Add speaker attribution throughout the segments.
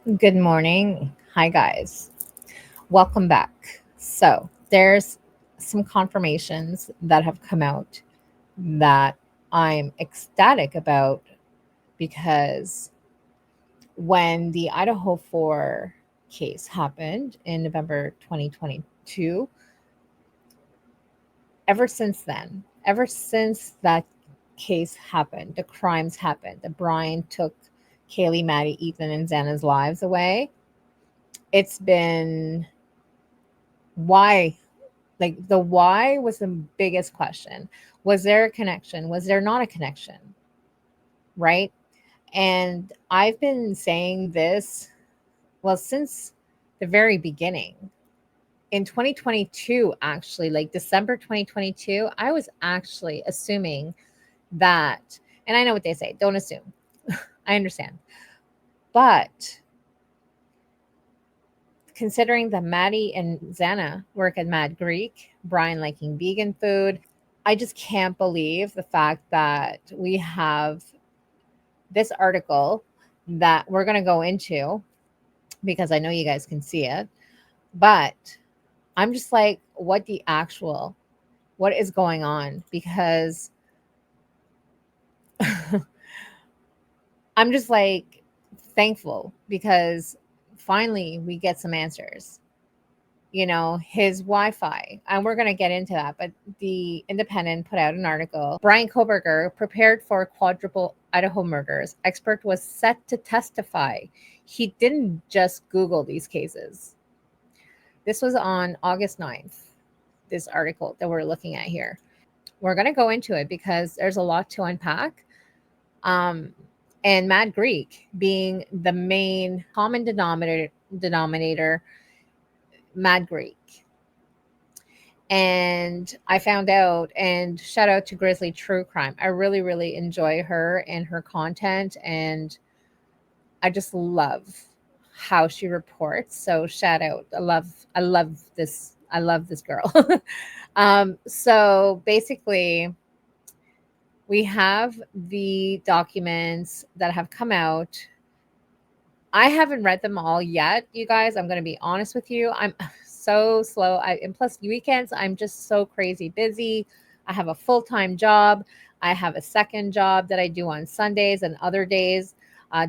Speaker 1: Good morning. Hi, guys. Welcome back. So, there's some confirmations that have come out that I'm ecstatic about because when the Idaho 4 case happened in November 2022, ever since that case happened, the crimes happened, that Brian took Kaylee, Maddie, Ethan, and Xana's lives away, it's been why. Like the why was the biggest question. Was there a connection? Was there not a connection? Right? And I've been saying this, well, since the very beginning. In 2022, actually, like December 2022, I was actually assuming that, and I know what they say, don't assume. I understand. But considering that Maddie and Xana work at Mad Greek, Brian liking vegan food, I just can't believe the fact that we have this article that we're going to go into because I know you guys can see it. But I'm just like, what is going on? Because I'm just like thankful because finally we get some answers. His Wi-Fi, and we're going to get into that. But the Independent put out an article. Bryan Kohberger prepared for quadruple Idaho murders. Expert was set to testify. He didn't just Google these cases. This was on August 9th, this article that we're looking at here. We're going to go into it because there's a lot to unpack. Um, and Mad Greek being the main common denominator, Mad Greek. And I found out, and shout out to Grizzly True Crime. I really, really enjoy her and her content, and I just love how she reports. So shout out. I love this girl. So basically, we have the documents that have come out. I haven't read them all yet, you guys. I'm going to be honest with you. I'm so slow. And plus weekends, I'm just so crazy busy. I have a full-time job. I have a second job that I do on Sundays and other days,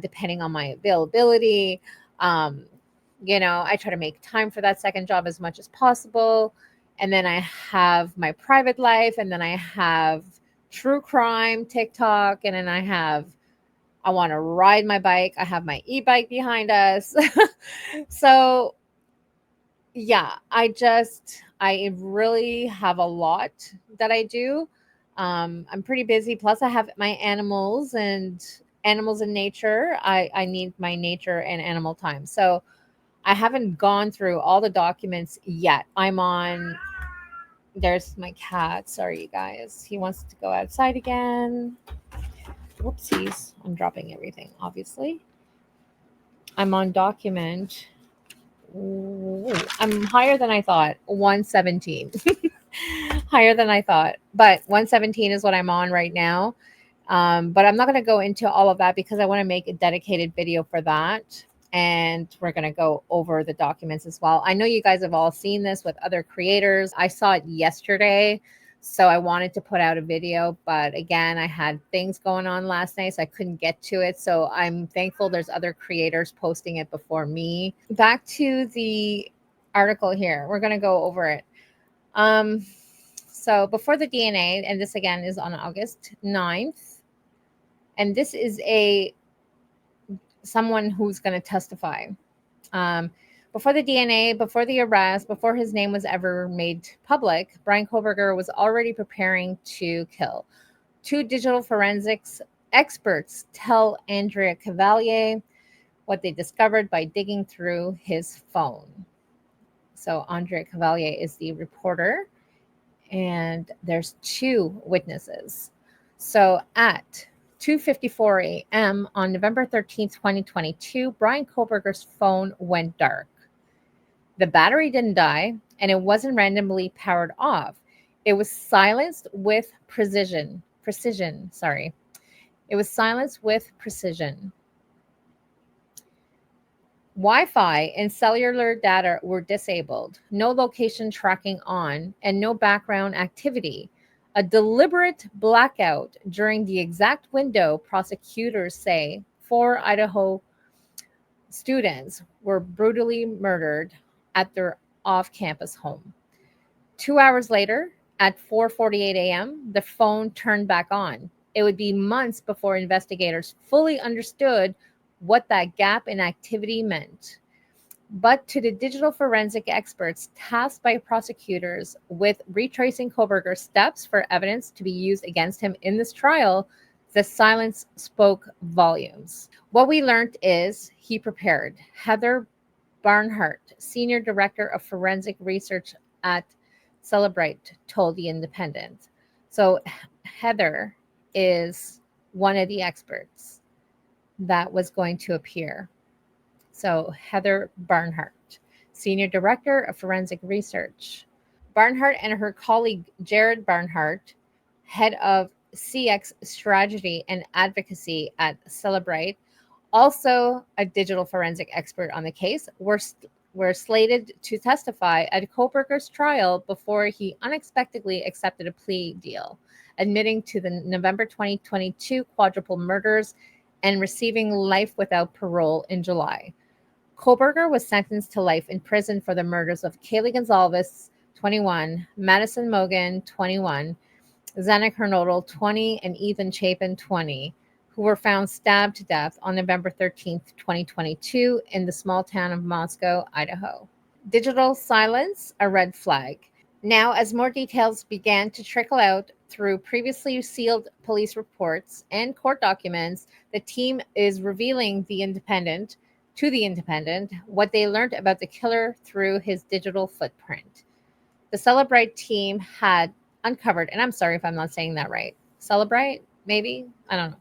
Speaker 1: depending on my availability. Um, I try to make time for that second job as much as possible. And then I have my private life, and then I have true crime, TikTok, and then I want to ride my bike. I have my e-bike behind us. So, yeah, I really have a lot that I do. I'm pretty busy. Plus, I have my animals in nature. I need my nature and animal time. So, I haven't gone through all the documents yet. There's my cat. Sorry, you guys. He wants to go outside again. Whoopsies. I'm dropping everything, obviously. I'm on document. Ooh, I'm higher than I thought. 117. Higher than I thought. But 117 is what I'm on right now. But I'm not going to go into all of that because I want to make a dedicated video for that. And we're going to go over the documents as well. I know you guys have all seen this with other creators. I saw it yesterday. So I wanted to put out a video, but again, I had things going on last night, so I couldn't get to it. So I'm thankful there's other creators posting it before me. Back to the article here. We're going to go over it. Um, so before the DNA, and this again is on August 9th, and this is someone who's going to testify. Um, Before the DNA, before the arrest, before his name was ever made public, Bryan Kohberger was already preparing to kill. Two digital forensics experts tell Andrea Cavalier what they discovered by digging through his phone. So Andrea Cavalier is the reporter, and there's two witnesses. So at 2:54 a.m. on November 13th, 2022, Bryan Kohberger's phone went dark. The battery didn't die, and it wasn't randomly powered off. It was silenced with precision. Precision, sorry. It was silenced with precision. Wi-Fi and cellular data were disabled, no location tracking on, and no background activity. A deliberate blackout during the exact window prosecutors say 4 Idaho students were brutally murdered at their off-campus home. 2 hours later, at 4:48 a.m., the phone turned back on. It would be months before investigators fully understood what that gap in activity meant. But to the digital forensic experts tasked by prosecutors with retracing Kohberger's steps for evidence to be used against him in this trial, the silence spoke volumes. What we learned is he prepared. Heather Barnhart, Senior Director of Forensic Research at Celebrate, told The Independent. So Heather is one of the experts that was going to appear. So Heather Barnhart, Senior Director of Forensic Research. Barnhart and her colleague Jared Barnhart, head of CX Strategy and Advocacy at Celebrate, also a digital forensic expert on the case, were slated to testify at Kohberger's trial before he unexpectedly accepted a plea deal, admitting to the November 2022 quadruple murders and receiving life without parole in July. Kohberger was sentenced to life in prison for the murders of Kaylee Goncalves, 21, Madison Mogen, 21, Xana Kernodle, 20, and Ethan Chapin, 20, who were found stabbed to death on November 13th, 2022, in the small town of Moscow, Idaho. Digital silence, a red flag. Now, as more details began to trickle out through previously sealed police reports and court documents, the team is revealing to the Independent what they learned about the killer through his digital footprint. The Celebrate team had uncovered, and I'm sorry if I'm not saying that right. Celebrate, maybe? I don't know.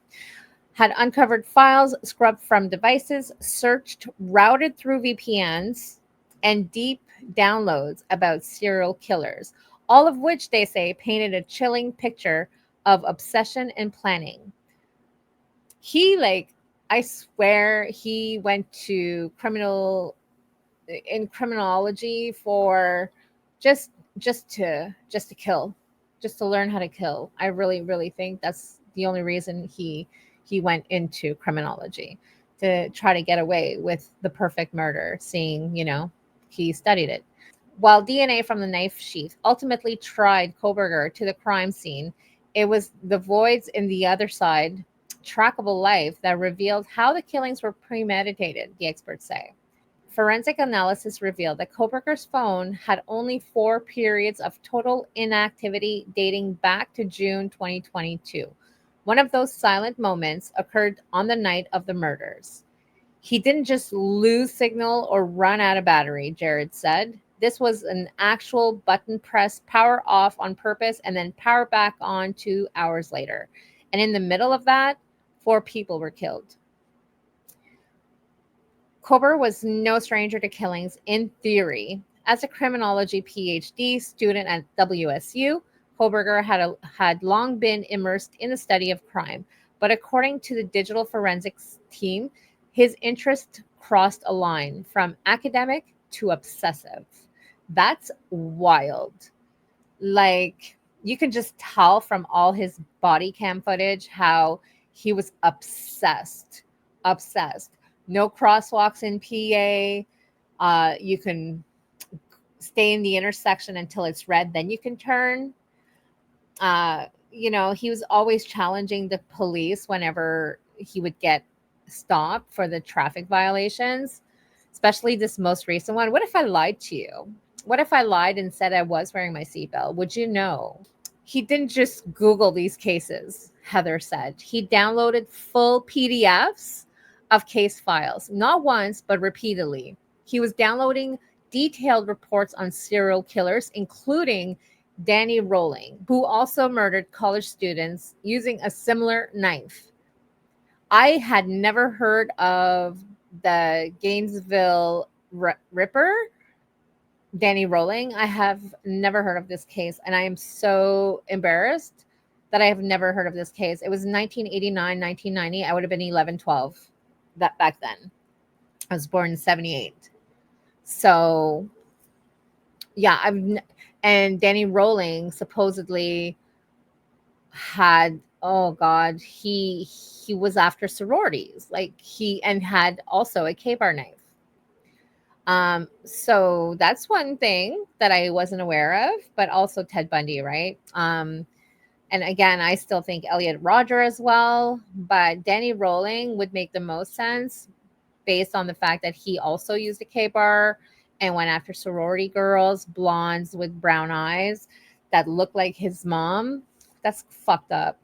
Speaker 1: Had uncovered files scrubbed from devices, searched, routed through VPNs, and deep downloads about serial killers, all of which they say painted a chilling picture of obsession and planning. He, like, I swear he went to criminology for just to kill, just to learn how to kill. I really think that's the only reason he went into criminology, to try to get away with the perfect murder, seeing, he studied it. While DNA from the knife sheath ultimately tried Kohberger to the crime scene, it was the voids in the other side trackable life that revealed how the killings were premeditated, the experts say. Forensic analysis revealed that Kohberger's phone had only 4 periods of total inactivity dating back to June 2022. One of those silent moments occurred on the night of the murders. He didn't just lose signal or run out of battery, Jared said. This was an actual button press, power off on purpose, and then power back on 2 hours later. And in the middle of that, 4 people were killed. Kohberger was no stranger to killings in theory. As a criminology PhD student at WSU, Kohberger had long been immersed in the study of crime. But according to the digital forensics team, his interest crossed a line from academic to obsessive. That's wild. Like, you can just tell from all his body cam footage how he was obsessed. Obsessed. No crosswalks in PA. You can stay in the intersection until it's red, then you can turn. He was always challenging the police whenever he would get stopped for the traffic violations, especially this most recent one. What if I lied to you? What if I lied and said I was wearing my seatbelt? Would you know? He didn't just Google these cases, Heather said. He downloaded full PDFs of case files, not once, but repeatedly. He was downloading detailed reports on serial killers, including Danny Rolling, who also murdered college students using a similar knife. I had never heard of the Gainesville Ripper, Danny Rolling. I have never heard of this case, and I am so embarrassed that I have never heard of this case. It was 1989, 1990. I would have been 11, 12 that back then. I was born in 78. So, yeah, and Danny Rolling supposedly had, oh god, he was after sororities. Like he and had also a K-bar knife. So that's one thing that I wasn't aware of, but also Ted Bundy, right? And again, I still think Elliot Rodger as well, but Danny Rolling would make the most sense based on the fact that he also used a K bar and went after sorority girls, blondes with brown eyes that looked like his mom. That's fucked up.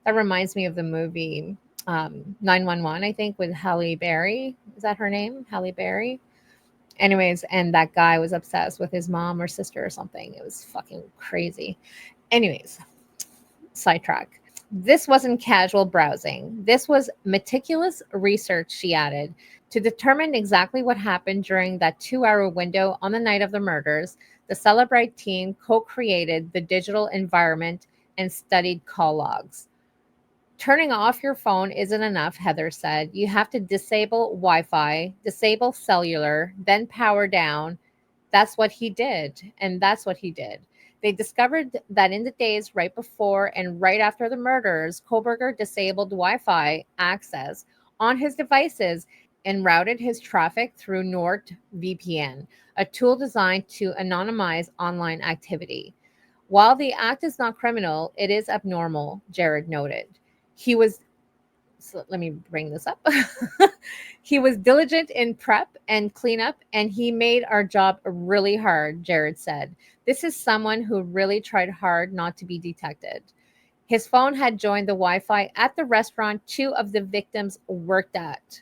Speaker 1: That reminds me of the movie 911, I think, with Halle Berry. Is that her name? Halle Berry? Anyways, and that guy was obsessed with his mom or sister or something. It was fucking crazy. Anyways, sidetrack. This wasn't casual browsing. This was meticulous research, she added. To determine exactly what happened during that 2 hour window on the night of the murders, the Celebrite team co created the digital environment and studied call logs. Turning off your phone isn't enough, Heather said. You have to disable Wi Fi, disable cellular, then power down. That's what he did. And that's what he did. They discovered that in the days right before and right after the murders, Kohberger disabled Wi Fi access on his devices and routed his traffic through NordVPN, a tool designed to anonymize online activity. While the act is not criminal, it is abnormal, Jared noted. He was, so let me bring this up. He was diligent in prep and cleanup, and he made our job really hard, Jared said. This is someone who really tried hard not to be detected. His phone had joined the Wi Fi at the restaurant two of the victims worked at,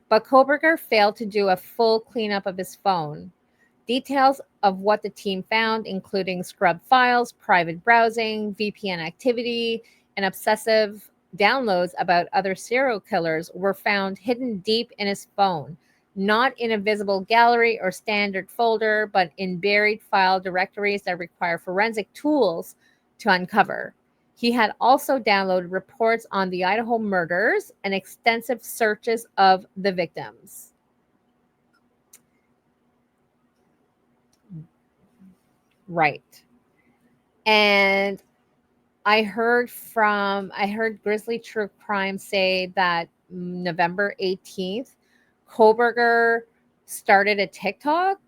Speaker 1: but Kohberger failed to do a full cleanup of his phone. Details of what the team found, including scrubbed files, private browsing, VPN activity, and obsessive downloads about other serial killers, were found hidden deep in his phone, not in a visible gallery or standard folder, but in buried file directories that require forensic tools to uncover. He had also downloaded reports on the Idaho murders and extensive searches of the victims. Right. And I heard Grizzly True Crime say that November 18th, Kohberger started a TikTok.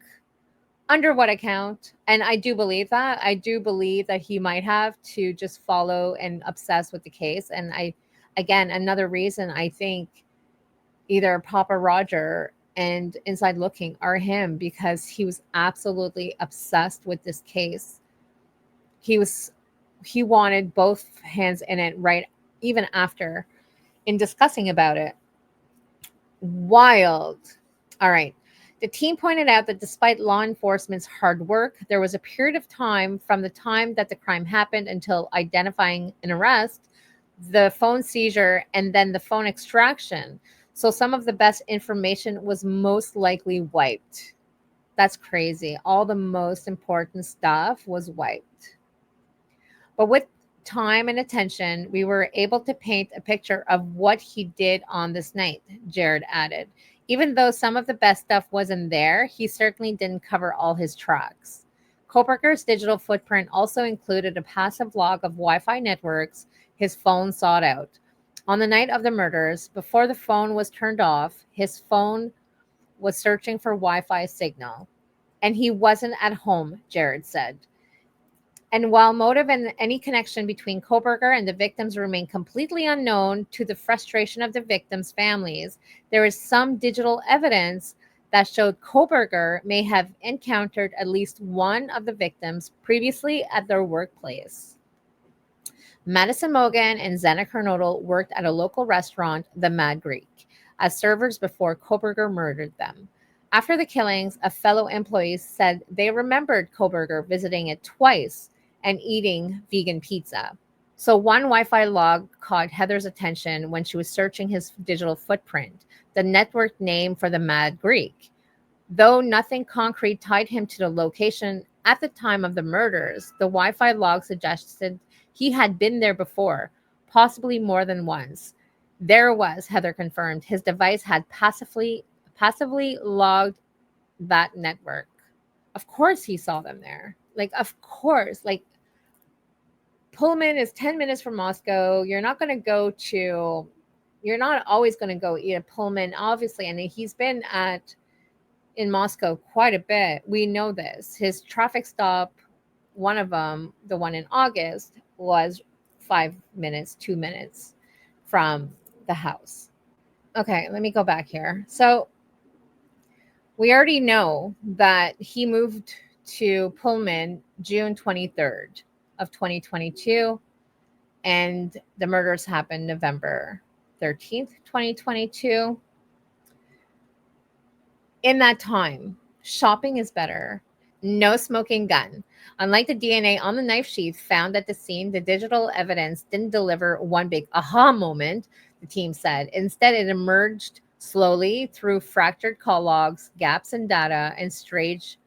Speaker 1: Under what account? And I do believe that. I do believe that he might have to just follow and obsess with the case. And again, another reason I think either Papa Roger and Inside Looking are him, because he was absolutely obsessed with this case. He was he wanted both hands in it, right, even after in discussing about it. Wild. All right. The team pointed out that despite law enforcement's hard work, there was a period of time from the time that the crime happened until identifying an arrest, the phone seizure, and then the phone extraction. So some of the best information was most likely wiped. That's crazy. All the most important stuff was wiped. But with time and attention, we were able to paint a picture of what he did on this night, Jared added. Even though some of the best stuff wasn't there, he certainly didn't cover all his tracks. Kohberger's digital footprint also included a passive log of Wi Fi networks his phone sought out. On the night of the murders, before the phone was turned off, his phone was searching for Wi Fi signal. And he wasn't at home, Jared said. And while motive and any connection between Kohberger and the victims remain completely unknown to the frustration of the victims' families, there is some digital evidence that showed Kohberger may have encountered at least one of the victims previously at their workplace. Madison Mogen and Xana Kernodle worked at a local restaurant, the Mad Greek, as servers before Kohberger murdered them. After the killings, a fellow employee said they remembered Kohberger visiting it twice and eating vegan pizza. So one Wi-Fi log caught Heather's attention when she was searching his digital footprint, the network name for the Mad Greek. Though nothing concrete tied him to the location at the time of the murders, the Wi-Fi log suggested he had been there before, possibly more than once. There was, Heather confirmed, his device had passively logged that network. Of course he saw them there. Like, of course. Like, Pullman is 10 minutes from Moscow. You're not always going to go eat at Pullman, obviously. And he's been in Moscow quite a bit. We know this. His traffic stop, one of them, the one in August, was 5 minutes, 2 minutes from the house. Okay, let me go back here. So we already know that he moved to Pullman June 23rd of 2022, and the murders happened November 13th, 2022. In that time, shopping is better. No smoking gun. Unlike the DNA on the knife sheath found at the scene, the digital evidence didn't deliver one big aha moment, the team said. Instead, it emerged slowly through fractured call logs, gaps in data, and strange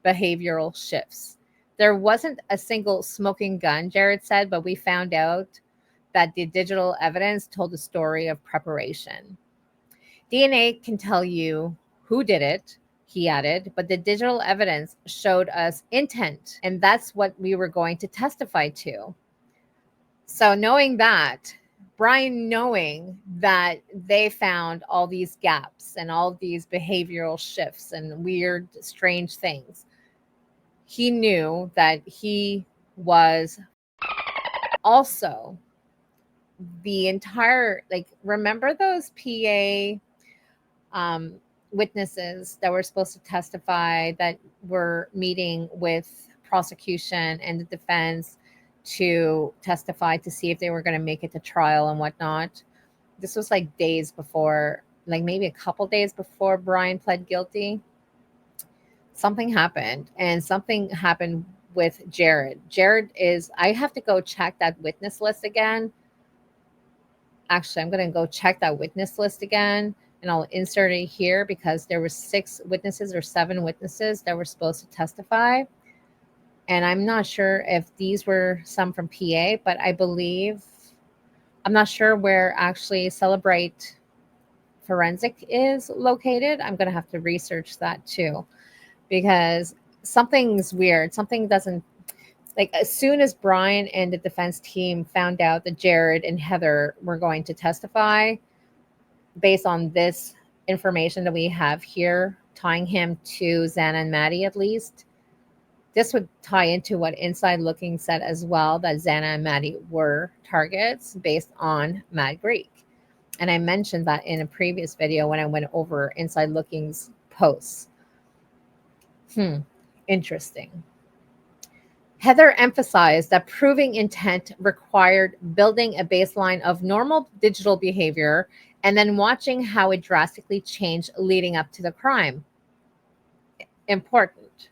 Speaker 1: behavioral shifts. There wasn't a single smoking gun, Jared said, but we found out that the digital evidence told a story of preparation. DNA can tell you who did it, he added, but the digital evidence showed us intent, and that's what we were going to testify to. So, knowing that they found all these gaps and all these behavioral shifts and weird, strange things, he knew that he was also the entire, like, remember those PA witnesses that were supposed to testify that were meeting with prosecution and the defense to testify to see if they were going to make it to trial and whatnot? This was like days before, like maybe a couple days before Bryan pled guilty. Something happened, and something happened with Jared. I have to go check that witness list again. Actually, I'm going to go check that witness list again, and I'll insert it here because there were 6 witnesses or 7 witnesses that were supposed to testify. And I'm not sure if these were some from PA, but I'm not sure where actually Celebrate Forensic is located. I'm going to have to research that too, because something's weird. Something doesn't, like, as soon as Bryan and the defense team found out that Jared and Heather were going to testify, based on this information that we have here, tying him to Xana and Maddie at least, this would tie into what Inside Looking said as well, that Xana and Maddie were targets based on Mad Greek. And I mentioned that in a previous video when I went over Inside Looking's posts. Interesting. Heather emphasized that proving intent required building a baseline of normal digital behavior and then watching how it drastically changed leading up to the crime. Important.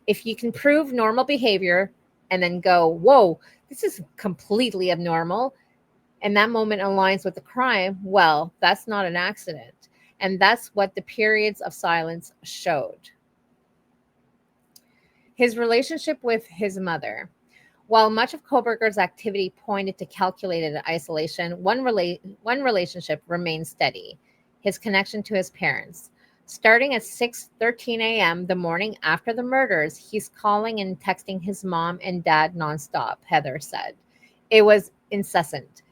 Speaker 1: If you can prove normal behavior and then go, whoa, this is completely abnormal, and that moment aligns with the crime, well, that's not an accident. And that's what the periods of silence showed. His relationship with his mother. While much of Kohberger's activity pointed to calculated isolation, one relationship remained steady: his connection to his parents. Starting at 6:13 a.m. the morning after the murders, he's calling and texting his mom and dad nonstop, Heather said. It was incessant.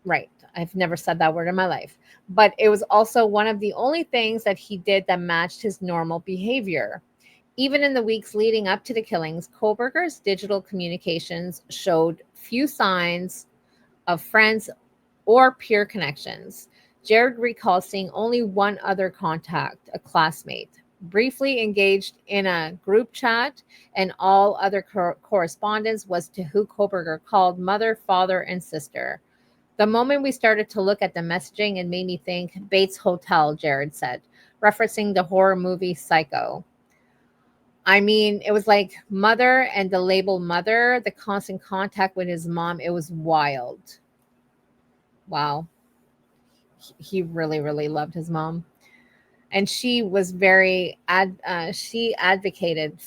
Speaker 1: Right. I've never said that word in my life. But it was also one of the only things that he did that matched his normal behavior. Even in the weeks leading up to the killings, Kohberger's digital communications showed few signs of friends or peer connections. Jared recalls seeing only one other contact, a classmate, briefly engaged in a group chat, and all other correspondence was to who Kohberger called mother, father, and sister. The moment we started to look at the messaging, it made me think Bates Hotel, Jared said, referencing the horror movie Psycho. I mean, it was like mother and the label mother, the constant contact with his mom. It was wild. Wow. He really, really loved his mom. And she was she advocated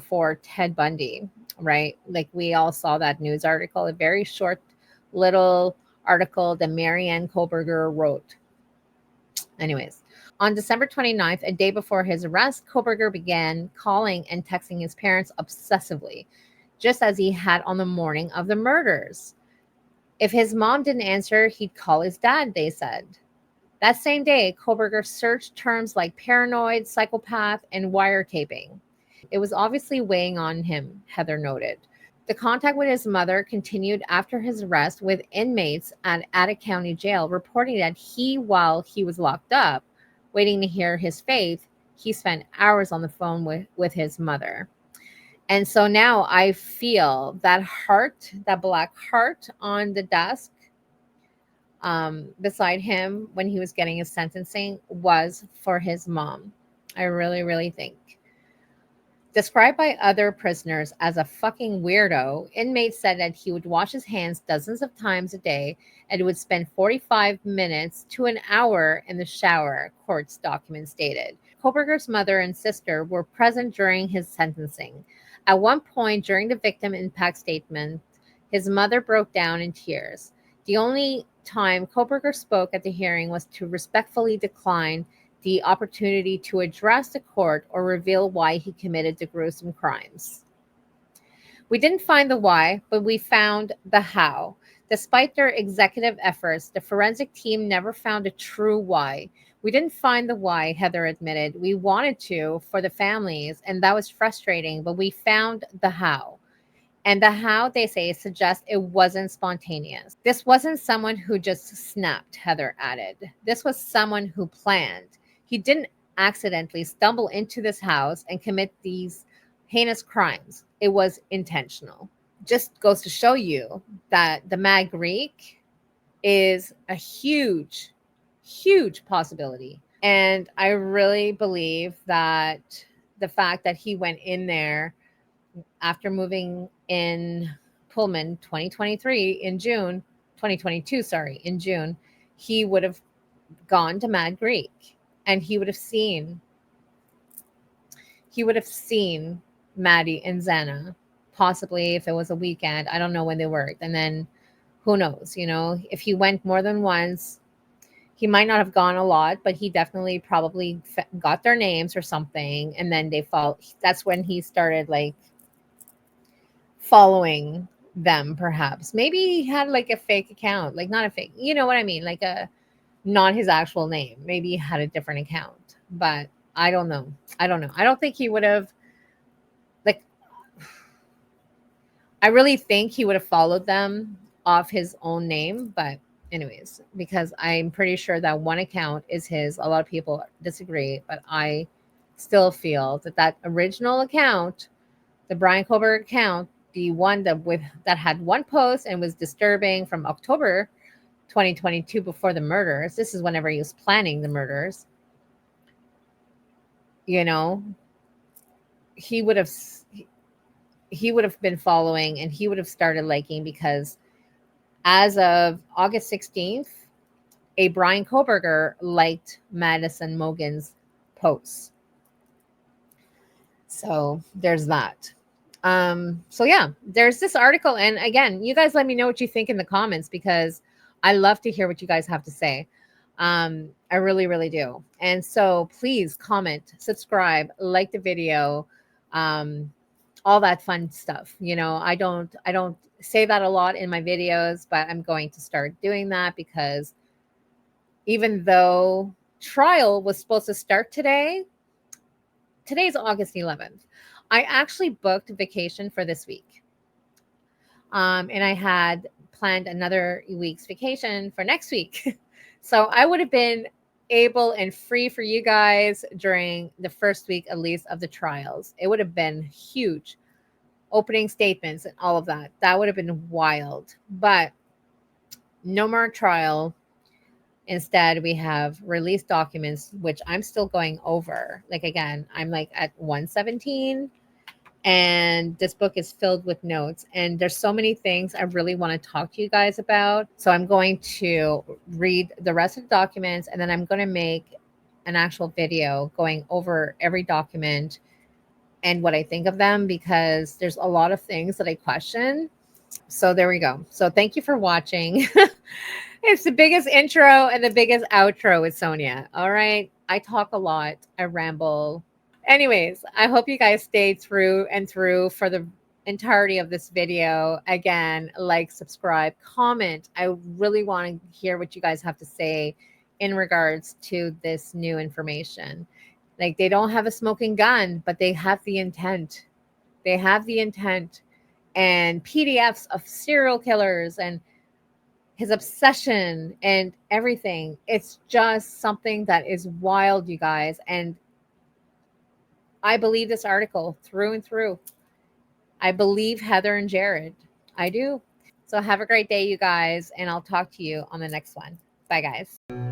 Speaker 1: for Ted Bundy, right? Like, we all saw that news article, a very short little article that Marianne Kohberger wrote. Anyways, On December 29th, a day before his arrest, Kohberger began calling and texting his parents obsessively, just as he had on the morning of the murders. If his mom didn't answer, he'd call his dad, they said. That same day, Kohberger searched terms like paranoid, psychopath, and wiretapping. It was obviously weighing on him, Heather noted. The contact with his mother continued after his arrest, with inmates at Attic County Jail reporting that while he was locked up, waiting to hear his fate, he spent hours on the phone with his mother. And so now I feel that heart, that black heart on the desk beside him when he was getting his sentencing was for his mom. I really, really think. Described by other prisoners as a fucking weirdo, inmates said that he would wash his hands dozens of times a day and would spend 45 minutes to an hour in the shower, court's documents stated. Kohberger's mother and sister were present during his sentencing. At one point during the victim impact statement, his mother broke down in tears. The only time Kohberger spoke at the hearing was to respectfully decline the opportunity to address the court or reveal why he committed the gruesome crimes. We didn't find the why, but we found the how. Despite their executive efforts, the forensic team never found a true why. We didn't find the why, Heather admitted. We wanted to for the families, and that was frustrating, but we found the how. And the how, they say, suggests it wasn't spontaneous. This wasn't someone who just snapped, Heather added. This was someone who planned. He didn't accidentally stumble into this house and commit these heinous crimes. It was intentional. Just goes to show you that the Mad Greek is a huge, huge possibility. And I really believe that the fact that he went in there after moving in Pullman 2023 in June, 2022, sorry, in June, he would have gone to Mad Greek and he would have seen Maddie and Xana, possibly if it was a weekend. I don't know when they worked. And then who knows, if he went more than once, he might not have gone a lot, but he definitely probably got their names or something. And then that's when he started like following them, perhaps. Maybe he had like a fake account, like not a fake, you know what I mean? Like not his actual name. Maybe he had a different account, but I don't know. I don't think he would have, like, I really think he would have followed them off his own name, but anyways, because I'm pretty sure that one account is his. A lot of people disagree, but I still feel that original account, the Bryan Kohberger account, the one that had one post and was disturbing from October 2022 before the murders. This is whenever he was planning the murders. He would have been following and he would have started liking, because as of August 16th, a Bryan Kohberger liked Madison Mogen's posts. So there's that. So yeah, there's this article. And again, you guys let me know what you think in the comments, because I love to hear what you guys have to say. I really, really do. And so please comment, subscribe, like the video, all that fun stuff. I don't say that a lot in my videos, but I'm going to start doing that, because even though trial was supposed to start today's August 11th. I actually booked vacation for this week. And I had planned another week's vacation for next week. So I would have been able and free for you guys during the first week, at least, of the trials. It would have been huge. Opening statements and all of that. That would have been wild. But no more trial. Instead, we have released documents, which I'm still going over. Like, again, I'm like at 117. And this book is filled with notes. And there's so many things I really want to talk to you guys about. So I'm going to read the rest of the documents, and then I'm going to make an actual video going over every document and what I think of them, because there's a lot of things that I question. So there we go. So thank you for watching. It's the biggest intro and the biggest outro with Sonia. All right. I talk a lot, I ramble. Anyways, I hope you guys stayed through and through for the entirety of this video. Again, like, subscribe, comment. I really want to hear what you guys have to say in regards to this new information. Like, they don't have a smoking gun, but they have the intent. They have the intent, and PDFs of serial killers and his obsession and everything. It's just something that is wild, you guys. And I believe this article through and through. I believe Heather and Jared. I do. So have a great day, you guys, and I'll talk to you on the next one. Bye, guys.